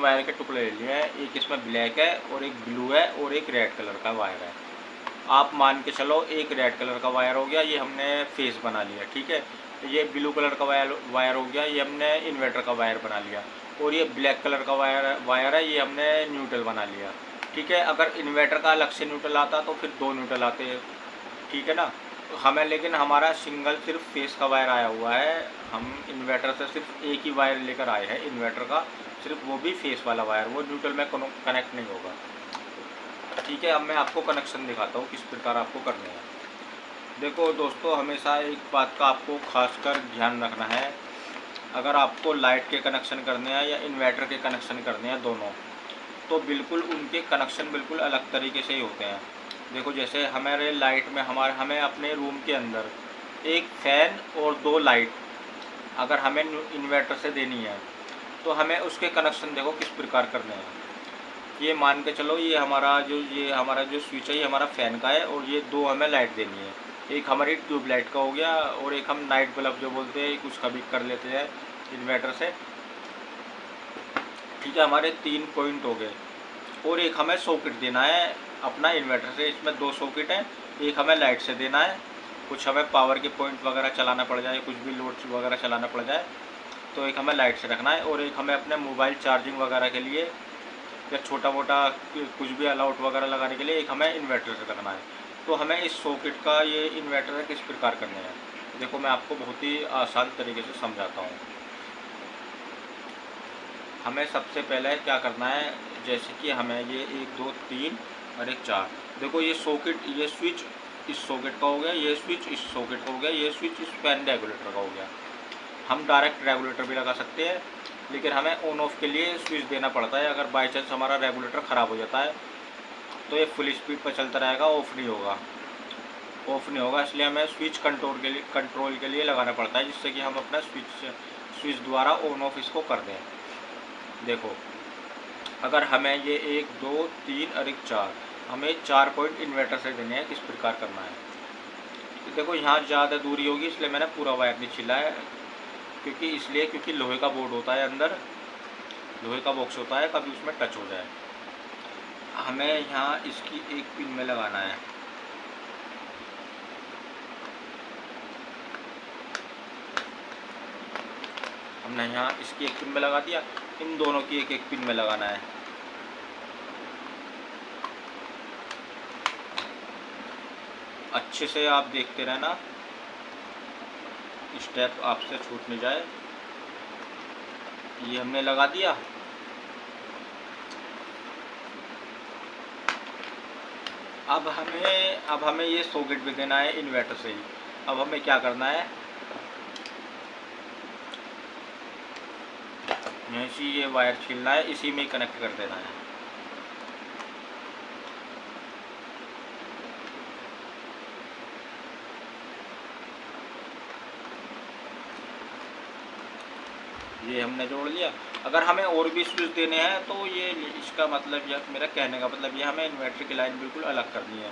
Wire के टुकड़े ले लिए हैं, एक इसमें ब्लैक है और एक ब्लू है और एक रेड कलर का वायर है। आप मान के चलो एक रेड कलर का वायर हो गया, ये हमने फेस बना लिया, ठीक है। ये ब्लू कलर का वायर हो गया, ये हमने इन्वर्टर का वायर बना लिया। और ये ब्लैक कलर का वायर है, ये हमने न्यूट्रल बना लिया, ठीक है। अगर इन्वर्टर का अलग से न्यूट्रल आता तो फिर 2 न्यूट्रल आते हैं, ठीक है ना। तो हमें लेकिन हमारा सिंगल सिर्फ फेस का वायर आया हुआ है, हम इन्वर्टर से सिर्फ एक ही वायर लेकर आए हैं इन्वर्टर का, सिर्फ वो भी फेस वाला वायर, वो न्यूट्रल में कनेक्ट नहीं होगा, ठीक है। अब मैं आपको कनेक्शन दिखाता हूँ किस प्रकार आपको करने हैं। देखो दोस्तों, हमेशा एक बात का आपको खासकर ध्यान रखना है, अगर आपको लाइट के कनेक्शन करने हैं या इन्वर्टर के कनेक्शन करने हैं दोनों, तो बिल्कुल उनके कनेक्शन बिल्कुल अलग तरीके से ही होते हैं। देखो जैसे हमारे लाइट में हमें अपने रूम के अंदर एक फ़ैन और 2 लाइट अगर हमें इन्वर्टर से देनी है, तो हमें उसके कनेक्शन देखो किस प्रकार करने हैं। ये मान के चलो ये हमारा जो स्विच है ये हमारा फ़ैन का है, और ये 2 हमें लाइट देनी है। एक हमारी ट्यूबलाइट का हो गया और एक हम नाइट बल्ब जो बोलते हैं उसका भी कर लेते हैं इन्वर्टर से, ठीक है। हमारे 3 पॉइंट हो गए, और एक हमें सॉकेट देना है अपना इन्वर्टर से, इसमें 2 सॉकेट हैं। एक हमें लाइट से देना है, कुछ हमें पावर के पॉइंट वगैरह चलाना पड़ जाए, कुछ भी लोड वगैरह चलाना पड़ जाए तो एक हमें लाइट से रखना है, और एक हमें अपने मोबाइल चार्जिंग वगैरह के लिए या छोटा मोटा कुछ भी अलाउट वगैरह लगाने के लिए एक हमें इन्वर्टर से रखना है। तो हमें इस सॉकेट का ये इन्वर्टर किस प्रकार करने हैं, देखो मैं आपको बहुत ही आसान तरीके से समझाता हूँ। हमें सबसे पहले क्या करना है, जैसे कि हमें ये 1 2 3 और एक 4, देखो ये सॉकेट, ये स्विच इस सॉकेट का हो गया, ये स्विच इस सॉकेट का हो गया, ये स्विच इस फैन रेगुलेटर का हो गया। हम डायरेक्ट रेगुलेटर भी लगा सकते हैं, लेकिन हमें ऑन ऑफ के लिए स्विच देना पड़ता है। अगर बाई चांस हमारा रेगुलेटर ख़राब हो जाता है तो ये फुल स्पीड पर चलता रहेगा, ऑफ़ नहीं होगा, इसलिए हमें स्विच कंट्रोल के लिए लगाना पड़ता है, जिससे कि हम अपना स्विच द्वारा ऑन ऑफ इसको कर दें। देखो अगर हमें ये 1 2 3 और एक 4, हमें 4 पॉइंट इन्वर्टर से देने हैं, किस प्रकार करना है। तो देखो यहाँ ज़्यादा दूरी होगी इसलिए मैंने पूरा वायर नहीं छिला है, क्योंकि लोहे का बोर्ड होता है, अंदर लोहे का बॉक्स होता है, कभी उसमें टच हो जाए। हमें यहाँ इसकी एक पिन में लगाना है, हमने यहाँ इसकी एक पिन में लगा दिया, इन दोनों की एक एक पिन में लगाना है। अच्छे से आप देखते रहना, स्टेप आपसे छूट नहीं जाए। ये हमने लगा दिया। अब हमें ये सॉकेट भी देना है इन्वर्टर से ही। अब हमें क्या करना है, यहीं से ये वायर छीलना है, इसी में कनेक्ट कर देना है। ये हमने जोड़ लिया। अगर हमें और भी स्विच देने हैं तो ये इसका मतलब, यह मेरा कहने का मतलब ये हमें इन्वर्टर की लाइन बिल्कुल अलग करनी है।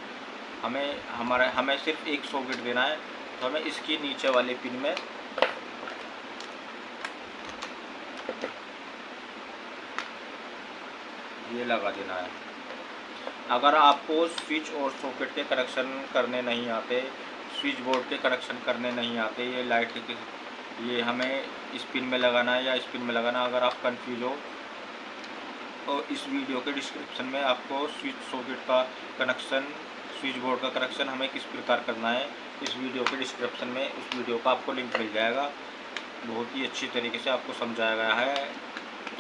हमें सिर्फ एक सॉकेट देना है, तो हमें इसकी नीचे वाले पिन में ये लगा देना है। अगर आपको स्विच और सॉकेट के कनेक्शन करने नहीं आते, स्विच बोर्ड के कनेक्शन करने नहीं आते, ये लाइट के, ये हमें इस पिन में लगाना है या इस पिन में लगाना, अगर आप कंफ्यूज हो तो इस वीडियो के डिस्क्रिप्शन में आपको स्विच सॉकेट का कनेक्शन, स्विच बोर्ड का कनेक्शन हमें किस प्रकार करना है, इस वीडियो के डिस्क्रिप्शन में उस वीडियो का आपको लिंक मिल जाएगा। बहुत ही अच्छी तरीके से आपको समझाया गया है।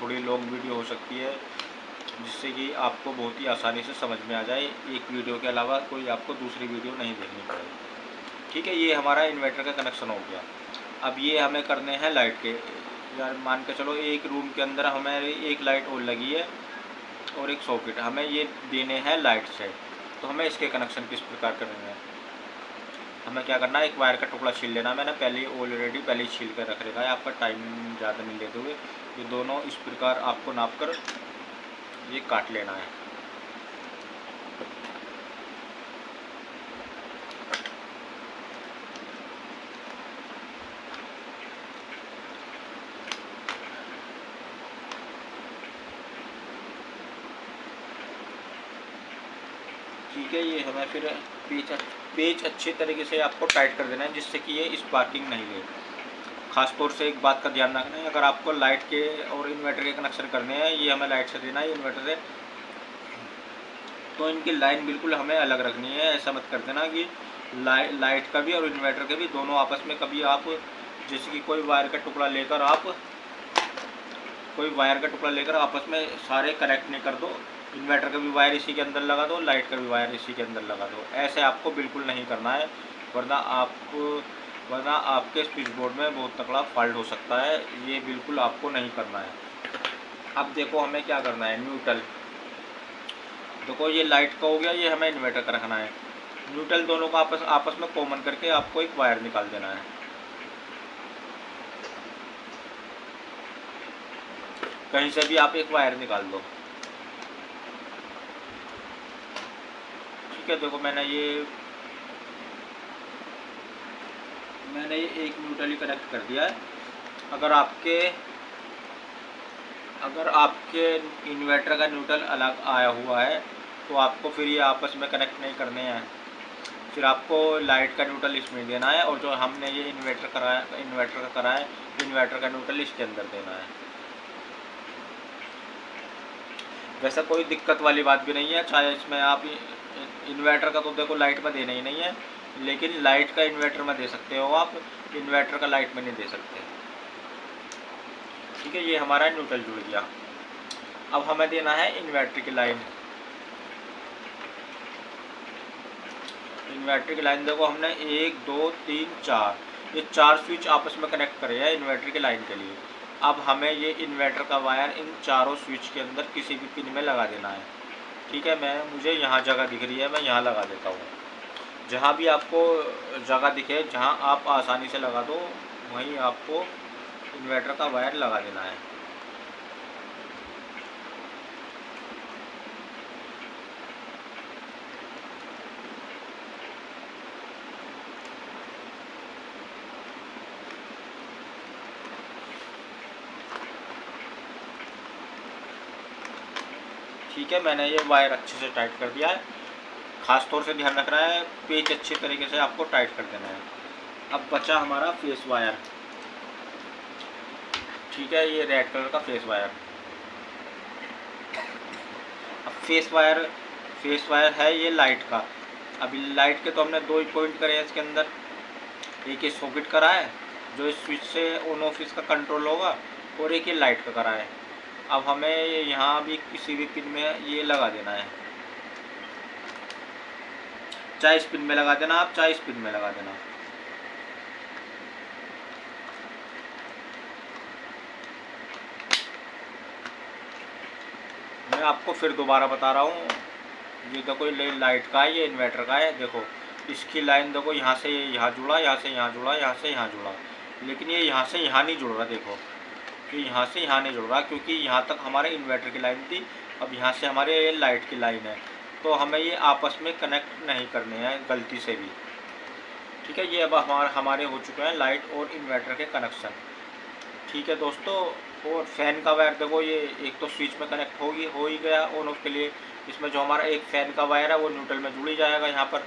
थोड़ी लॉन्ग वीडियो हो सकती है, जिससे कि आपको बहुत ही आसानी से समझ में आ जाए, एक वीडियो के अलावा कोई आपको दूसरी वीडियो नहीं देखनी पड़ेगी, ठीक है। ये हमारा इन्वर्टर का कनेक्शन हो गया। अब ये हमें करने हैं लाइट के, यार मान के चलो एक रूम के अंदर हमारी एक लाइट और लगी है और एक सॉकेट, हमें ये देने हैं लाइट से, तो हमें इसके कनेक्शन किस प्रकार करने हैं। हमें क्या करना है, एक वायर का टुकड़ा छील लेना, मैंने ऑलरेडी पहले ही छील कर रख रखा है, आपका टाइम ज़्यादा नहीं लेते हुए। ये दोनों इस प्रकार आपको नाप कर ये काट लेना है। ठीक है, ये हमें फिर पेच अच्छे तरीके से आपको टाइट कर देना है जिससे कि ये स्पार्किंग नहीं ले। खास तौर से एक बात का ध्यान रखना है, अगर आपको लाइट के और इन्वर्टर के कनेक्शन करने हैं, ये हमें लाइट से देना है इन्वर्टर से, तो इनकी लाइन बिल्कुल हमें अलग रखनी है। ऐसा मत कर देना कि लाइट का भी और इन्वर्टर के भी दोनों आपस में कभी आप जैसे कि कोई वायर का टुकड़ा लेकर आपस में सारे कनेक्ट नहीं कर दो। इन्वर्टर का भी वायर इसी के अंदर लगा दो, लाइट का भी वायर इसी के अंदर लगा दो। ऐसे आपको बिल्कुल नहीं करना है, वरना आपके स्विच बोर्ड में बहुत तगड़ा फॉल्ट हो सकता है। ये बिल्कुल आपको नहीं करना है। अब देखो हमें क्या करना है, न्यूट्रल। देखो ये लाइट का हो गया, ये हमें इन्वर्टर का रखना है। न्यूट्रल दोनों को आपस में कॉमन करके आपको एक वायर निकाल देना है। कहीं से भी आप एक वायर निकाल दो। ठीक है, देखो मैंने ये एक न्यूट्रल ही कनेक्ट कर दिया है। अगर आपके इन्वर्टर का न्यूट्रल अलग आया हुआ है तो आपको फिर ये आपस में कनेक्ट नहीं करने हैं। फिर आपको लाइट का न्यूट्रल इसमें देना है, और जो हमने ये इन्वर्टर का करा है, इन्वर्टर का न्यूट्रल इसके अंदर देना है। वैसा कोई दिक्कत वाली बात भी नहीं है, चाहे इसमें आप इन्वर्टर का तो देखो लाइट में देना ही नहीं है, लेकिन लाइट का इन्वर्टर में दे सकते हो आप, इन्वर्टर का लाइट में नहीं दे सकते। ठीक है, ये हमारा न्यूट्रल जुड़ गया। अब हमें देना है इन्वर्टर की लाइन। इन्वर्टर की लाइन देखो हमने 1 2 3 4 ये 4 स्विच आपस में कनेक्ट करे हैं इन्वर्टर की लाइन के लिए। अब हमें ये इन्वर्टर का वायर इन चारों स्विच के अंदर किसी भी पिन में लगा देना है। ठीक है, मुझे यहाँ जगह दिख रही है, मैं यहाँ लगा देता हूँ। जहाँ भी आपको जगह दिखे, जहाँ आप आसानी से लगा दो, वहीं आपको इन्वर्टर का वायर लगा देना है। ठीक है, मैंने ये वायर अच्छे से टाइट कर दिया है। खास तौर से ध्यान रखना है, पेच अच्छे तरीके से आपको टाइट कर देना है। अब बचा हमारा फेस वायर। ठीक है, ये रेड कलर का फेस वायर। अब फेस वायर है ये लाइट का। अभी लाइट के तो हमने 2 ही पॉइंट करे हैं इसके अंदर। एक ये सॉकेट करा है जो इस स्विच से ऑन ऑफ इसका कंट्रोल होगा, और एक ये लाइट का करा है। अब हमें यहाँ भी किसी भी पिन में ये लगा देना है, चाहे इस पिन में लगा देना आप, चाहे इस पिन में लगा देना। मैं आपको फिर दोबारा बता रहा हूँ, ये देखो ये लाइट का है, ये इन्वर्टर का है। देखो इसकी लाइन देखो, यहाँ से यहाँ जुड़ा, यहाँ से यहाँ जुड़ा, यहाँ से यहाँ जुड़ा, लेकिन ये यहाँ से यहाँ नहीं जुड़ रहा। देखो कि यहाँ से यहाँ नहीं जुड़ रहा, क्योंकि यहाँ तक हमारे इन्वर्टर की लाइन थी, अब यहाँ से हमारे लाइट की लाइन है, तो हमें ये आपस में कनेक्ट नहीं करने हैं गलती से भी। ठीक है, ये अब हमारे हो चुके हैं लाइट और इन्वर्टर के कनेक्शन। ठीक है दोस्तों, और फ़ैन का वायर देखो, ये एक तो स्विच में कनेक्ट हो ही गया ऑन ऑफ के लिए। इसमें जो हमारा एक फ़ैन का वायर है वो न्यूट्रल में जुड़ ही जाएगा यहाँ पर,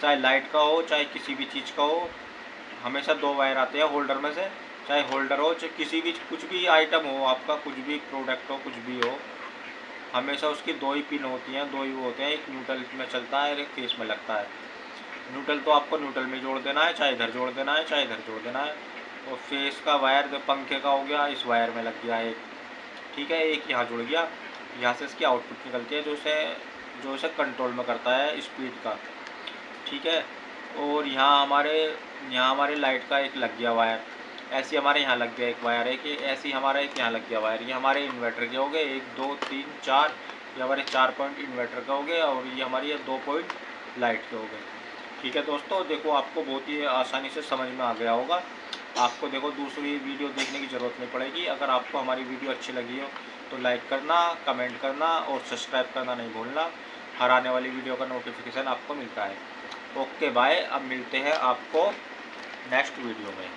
चाहे लाइट का हो चाहे किसी भी चीज़ का हो। हमेशा 2 वायर आते हैं होल्डर में से, चाहे होल्डर हो चाहे किसी भी कुछ भी आइटम हो, आपका कुछ भी प्रोडक्ट हो, कुछ भी हो, हमेशा उसकी 2 ही पिन होती हैं, 2 ही वो होते हैं। एक न्यूट्रल में चलता है और एक फेस में लगता है। न्यूट्रल तो आपको न्यूट्रल में जोड़ देना है, चाहे इधर जोड़ देना है, चाहे इधर जोड़ देना है। और फेस का वायर जो पंखे का हो गया, इस वायर में लग गया एक। ठीक है, एक यहाँ जुड़ गया, यहाँ से इसकी आउटपुट निकलती है जो इसे कंट्रोल में करता है स्पीड का। ठीक है, और यहाँ हमारे लाइट का एक लग गया वायर, ऐसे हमारे यहाँ लग गया एक वायर है कि ऐसे हमारा एक यहाँ लग गया वायर। ये हमारे इन्वर्टर के हो गए 1 2 3 4, ये हमारे 4 पॉइंट इन्वर्टर का हो गए, और ये हमारी 2 पॉइंट लाइट के हो गए। ठीक है दोस्तों, देखो आपको बहुत ही आसानी से समझ में आ गया होगा। आपको देखो दूसरी वीडियो देखने की ज़रूरत नहीं पड़ेगी। अगर आपको हमारी वीडियो अच्छी लगी हो तो लाइक करना, कमेंट करना और सब्सक्राइब करना नहीं भूलना। हर आने वाली वीडियो का नोटिफिकेशन आपको मिलता है। ओके बाय, अब मिलते हैं आपको नेक्स्ट वीडियो में।